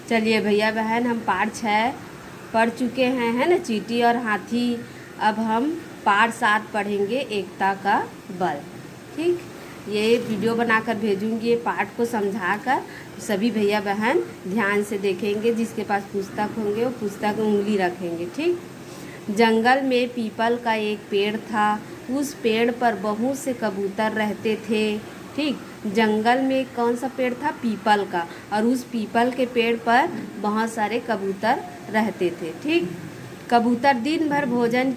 चलिए भैया बहन, हम पाठ 6 पढ़ चुके हैं, है ना, चींटी और हाथी। अब हम पाठ 7 पढ़ेंगे, एकता का बल। ठीक, ये वीडियो बनाकर भेजूंगी, ये पाठ को समझाकर सभी भैया बहन ध्यान से देखेंगे। जिसके पास पुस्तक होंगे वो पुस्तक में उंगली रखेंगे। ठीक, जंगल में पीपल का एक पेड़ था। उस पेड़ पर बहुत से कबूतर रहते थे। ठीक, जंगल में कौन सा पेड़ था? पीपल का। और उस पीपल के पेड़ पर बहुत सारे कबूतर रहते थे। ठीक, कबूतर दिन भर भोजन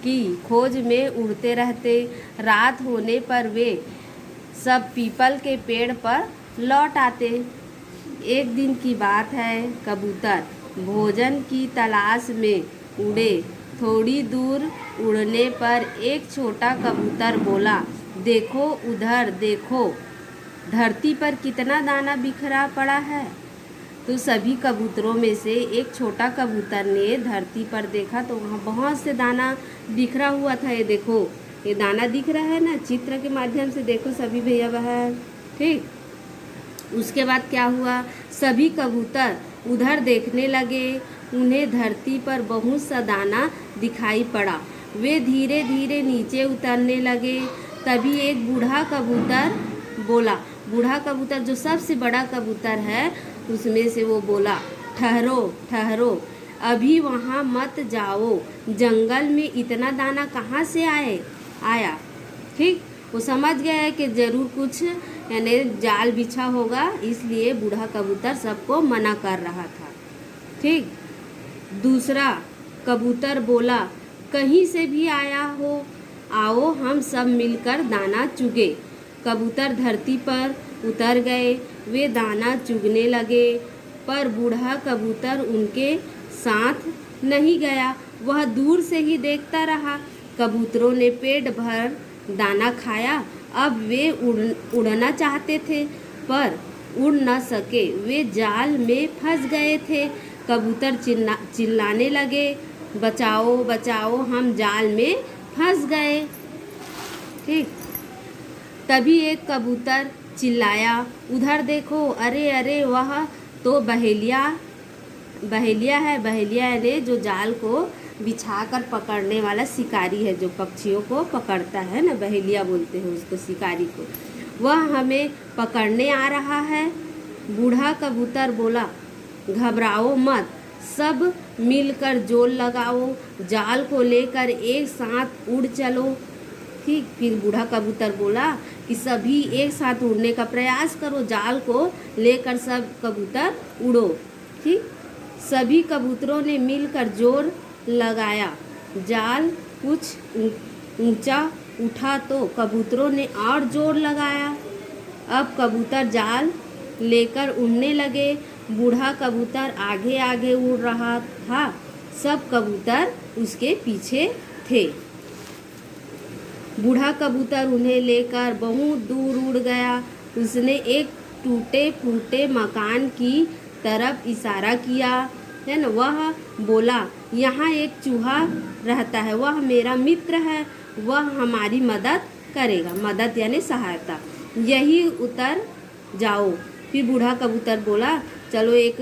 की खोज में उड़ते रहते। रात होने पर वे सब पीपल के पेड़ पर लौट आते। एक दिन की बात है, कबूतर भोजन की तलाश में उड़े। थोड़ी दूर उड़ने पर एक छोटा कबूतर बोला, देखो उधर देखो, धरती पर कितना दाना बिखरा पड़ा है। तो सभी कबूतरों में से एक छोटा कबूतर ने धरती पर देखा तो वहाँ बहुत से दाना बिखरा हुआ था। ये देखो, ये दाना दिख रहा है ना, चित्र के माध्यम से देखो सभी भैया बहन। ठीक, उसके बाद क्या हुआ, सभी कबूतर उधर देखने लगे। उन्हें धरती पर बहुत सा दाना दिखाई पड़ा। वे धीरे धीरे नीचे उतरने लगे। तभी एक बूढ़ा कबूतर बोला, बूढ़ा कबूतर जो सबसे बड़ा कबूतर है उसमें से वो बोला, ठहरो ठहरो, अभी वहाँ मत जाओ, जंगल में इतना दाना कहाँ से आया। ठीक, वो समझ गया है कि ज़रूर कुछ यानी जाल बिछा होगा, इसलिए बूढ़ा कबूतर सबको मना कर रहा था। ठीक, दूसरा कबूतर बोला, कहीं से भी आया हो, आओ हम सब मिलकर दाना चुगे। कबूतर धरती पर उतर गए। वे दाना चुगने लगे, पर बूढ़ा कबूतर उनके साथ नहीं गया। वह दूर से ही देखता रहा। कबूतरों ने पेट भर दाना खाया। अब वे उड़ना चाहते थे पर उड़ न सके, वे जाल में फंस गए थे। कबूतर चिल्लाने लगे, बचाओ बचाओ, हम जाल में फंस गए। ठीक, तभी एक कबूतर चिल्लाया, उधर देखो, अरे अरे, वह तो बहेलिया है। बहेलिया ने जो जाल को बिछाकर पकड़ने वाला शिकारी है, जो पक्षियों को पकड़ता है ना, बहेलिया बोलते हैं उसको, शिकारी को। वह हमें पकड़ने आ रहा है। बूढ़ा कबूतर बोला, घबराओ मत, सब मिलकर जोर लगाओ, जाल को लेकर एक साथ उड़ चलो। ठीक, फिर बूढ़ा कबूतर बोला कि सभी एक साथ उड़ने का प्रयास करो, जाल को लेकर सब कबूतर उड़ो। ठीक, सभी कबूतरों ने मिलकर जोर लगाया। जाल कुछ ऊंचा उठा तो कबूतरों ने और जोर लगाया। अब कबूतर जाल लेकर उड़ने लगे। बूढ़ा कबूतर आगे आगे उड़ रहा था, सब कबूतर उसके पीछे थे। बूढ़ा कबूतर उन्हें लेकर बहुत दूर उड़ गया। उसने एक टूटे फूटे मकान की तरफ इशारा किया, है ना। वह बोला, यहाँ एक चूहा रहता है, वह मेरा मित्र है, वह हमारी मदद करेगा। मदद यानी सहायता, यही उतर जाओ। फिर बूढ़ा कबूतर बोला, चलो एक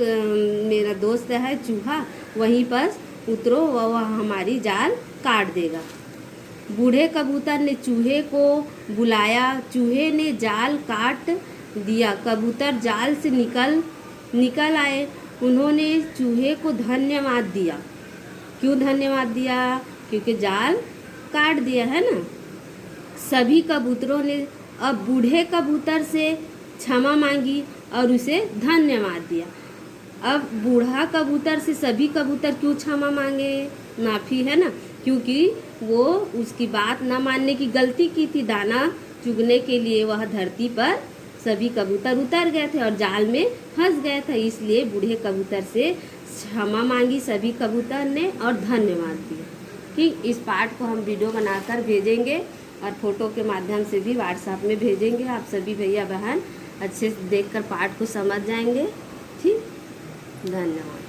मेरा दोस्त है चूहा, वहीं पर उतरो, वह हमारी जाल काट देगा। बूढ़े कबूतर ने चूहे को बुलाया। चूहे ने जाल काट दिया। कबूतर जाल से निकल आए। उन्होंने चूहे को धन्यवाद दिया। क्यों धन्यवाद दिया? क्योंकि जाल काट दिया है ना। सभी कबूतरों ने अब बूढ़े कबूतर से क्षमा मांगी और उसे धन्यवाद दिया। अब बूढ़ा कबूतर से सभी कबूतर क्यों क्षमा मांगे? माफ़ी, है ना, क्योंकि वो उसकी बात न मानने की गलती की थी। दाना चुगने के लिए वह धरती पर सभी कबूतर उतर गए थे और जाल में फंस गए थे, इसलिए बूढ़े कबूतर से क्षमा मांगी सभी कबूतर ने और धन्यवाद दिया। ठीक, इस पाठ को हम वीडियो बनाकर भेजेंगे और फोटो के माध्यम से भी व्हाट्सएप में भेजेंगे। आप सभी भैया बहन अच्छे से देखकर पाठ को समझ जाएंगे। ठीक, धन्यवाद।